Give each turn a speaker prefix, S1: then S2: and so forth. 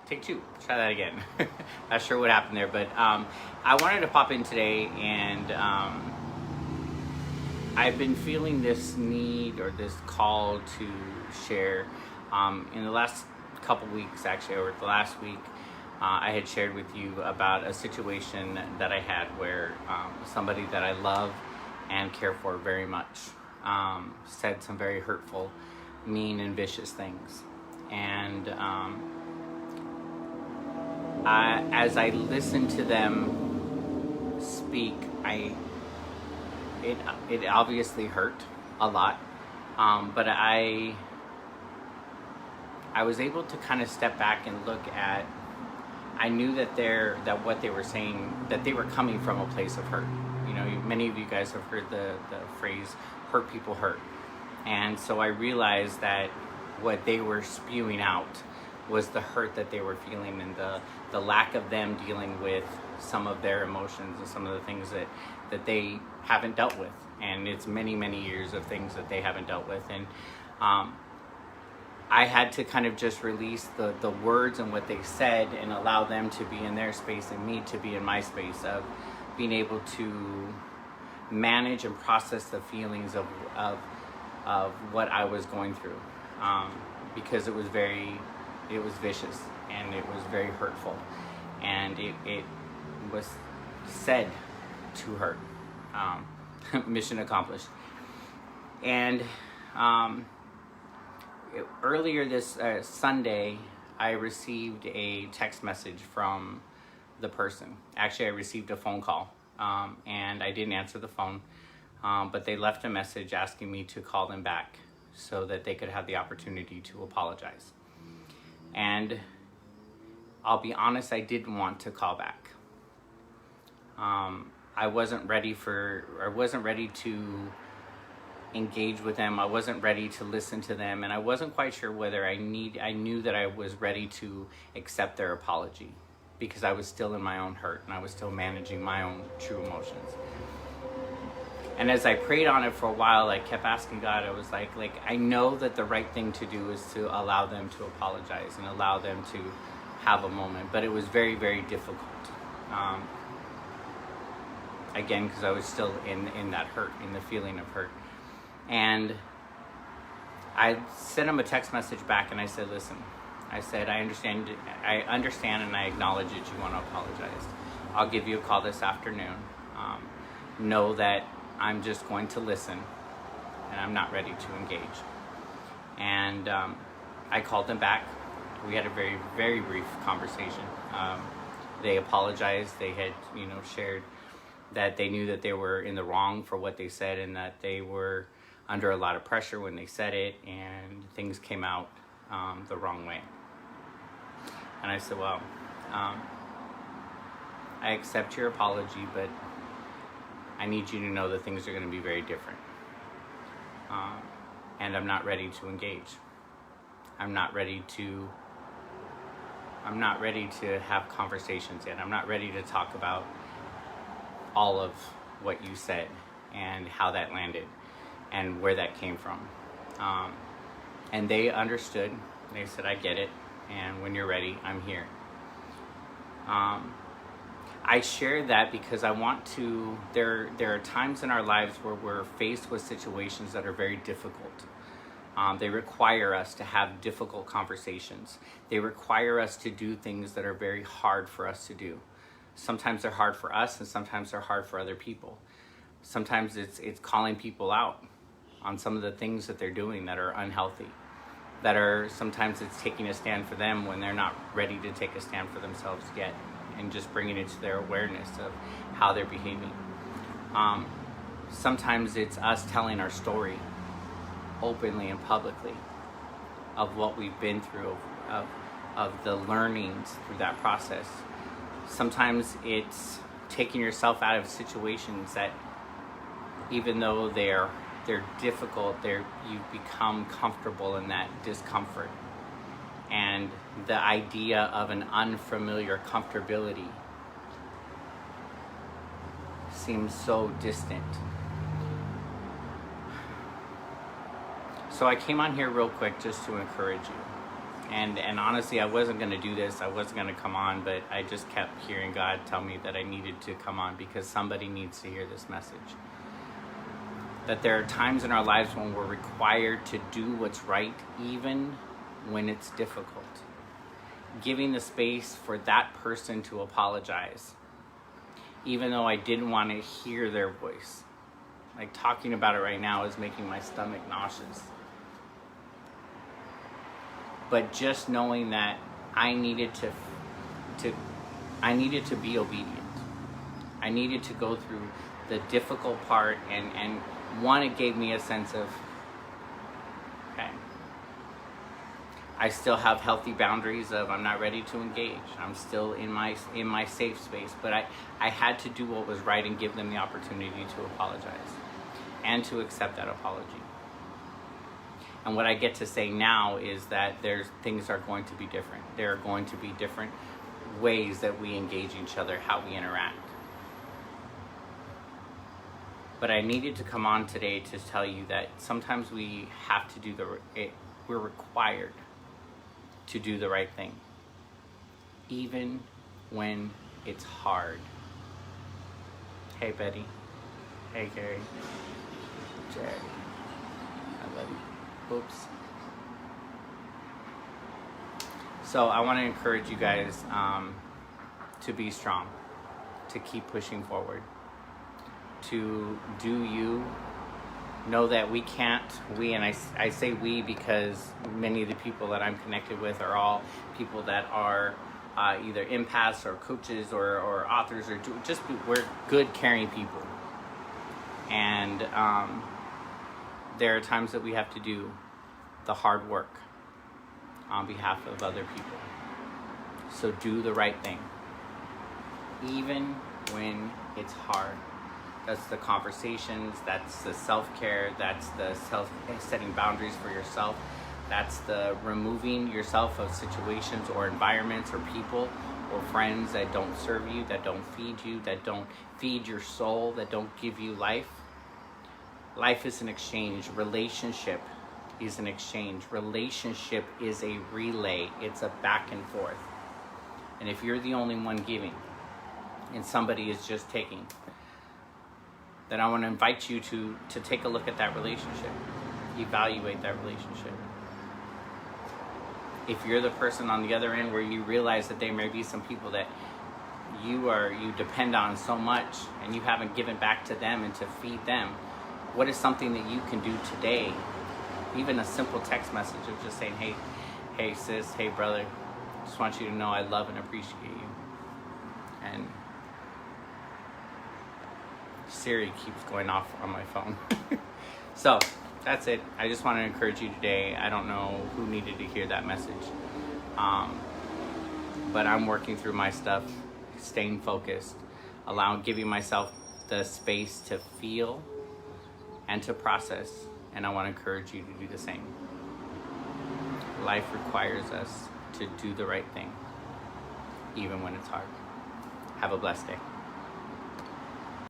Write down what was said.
S1: Take two. Try that again. Not sure what happened there, but I wanted to pop in today, and I've been feeling this need or this call to share. In the last couple weeks, actually, or the last week, I had shared with you about a situation that I had where somebody that I love and care for very much said some very hurtful, mean, and vicious things. And as I listened to them speak, it obviously hurt a lot, but I was able to kind of step back and look at. I knew that what they were saying, that they were coming from a place of hurt. You know, many of you guys have heard the phrase "hurt people hurt," and so I realized that what they were spewing out was the hurt that they were feeling, and the lack of them dealing with some of their emotions and some of the things that they haven't dealt with. And it's many, many years of things that they haven't dealt with. And I had to kind of just release the words and what they said and allow them to be in their space and me to be in my space of being able to manage and process the feelings of what I was going through. Because it was vicious, and it was very hurtful, and it was said to hurt. Mission accomplished. And earlier this Sunday, I received a text message from the person. Actually, I received a phone call, and I didn't answer the phone, but they left a message asking me to call them back so that they could have the opportunity to apologize. And I'll be honest, I didn't want to call back. I wasn't ready to engage with them. I wasn't ready to listen to them, and I wasn't quite sure whether I knew that I was ready to accept their apology, because I was still in my own hurt and I was still managing my own true emotions. And as I prayed on it for a while, I kept asking God, I was like, I know that the right thing to do is to allow them to apologize and allow them to have a moment. But it was very, very difficult. Again, because I was still in that hurt, in the feeling of hurt. And I sent him a text message back, and I said, listen, I said, I understand and I acknowledge that you want to apologize. I'll give you a call this afternoon. Know that I'm just going to listen, and I'm not ready to engage. And I called them back. We had a very, very brief conversation. They apologized. They had, shared that they knew that they were in the wrong for what they said, and that they were under a lot of pressure when they said it, and things came out the wrong way. And I said, well, I accept your apology, but I need you to know that things are going to be very different. And I'm not ready to engage. I'm not ready to have conversations yet. I'm not ready to talk about all of what you said and how that landed and where that came from. And they understood. They said, I get it. And when you're ready, I'm here. I share that because I want to, there are times in our lives where we're faced with situations that are very difficult. They require us to have difficult conversations. They require us to do things that are very hard for us to do. Sometimes they're hard for us, and sometimes they're hard for other people. Sometimes it's calling people out on some of the things that they're doing that are unhealthy. Sometimes it's taking a stand for them when they're not ready to take a stand for themselves yet, and just bringing it to their awareness of how they're behaving. Sometimes it's us telling our story openly and publicly of what we've been through, of the learnings through that process. Sometimes it's taking yourself out of situations that, even though they're difficult, you become comfortable in that discomfort. And the idea of an unfamiliar comfortability seems so distant. So I came on here real quick just to encourage you. And honestly, I wasn't going to do this. I wasn't going to come on, but I just kept hearing God tell me that I needed to come on because somebody needs to hear this message. That there are times in our lives when we're required to do what's right, even when it's difficult. Giving the space for that person to apologize, even though I didn't want to hear their voice. Like, talking about it right now is making my stomach nauseous. But just knowing that I needed to be obedient. I needed to go through the difficult part, and one, it gave me a sense of, okay, I still have healthy boundaries of I'm not ready to engage. I'm still in my safe space, but I had to do what was right and give them the opportunity to apologize and to accept that apology. And what I get to say now is that things are going to be different. There are going to be different ways that we engage each other, how we interact. But I needed to come on today to tell you that sometimes we have to we're required to do the right thing, even when it's hard. Hey, Betty. Hey, Gary. Jay. I love you. Oops. So I want to encourage you guys to be strong, to keep pushing forward, to do you. Know that and I say we because many of the people that I'm connected with are all people that are either empaths or coaches or authors or we're good, caring people. And there are times that we have to do the hard work on behalf of other people. So do the right thing, even when it's hard. That's the conversations, that's the self-care, that's the setting boundaries for yourself, that's the removing yourself of situations or environments or people or friends that don't serve you, that don't feed you, that don't feed your soul, that don't give you life. Life is an exchange. Relationship is an exchange. Relationship is a relay. It's a back and forth. And if you're the only one giving and somebody is just taking, then I want to invite you to take a look at that relationship. Evaluate that relationship. If you're the person on the other end where you realize that there may be some people that you depend on so much and you haven't given back to them and to feed them, what is something that you can do today? Even a simple text message of just saying, hey sis, hey brother, just want you to know I love and appreciate you. And Siri keeps going off on my phone. So that's it. I just want to encourage you today. I don't know who needed to hear that message, but I'm working through my stuff, staying focused, giving myself the space to feel and to process, and I want to encourage you to do the same. Life requires us to do the right thing, even when it's hard. Have a blessed day.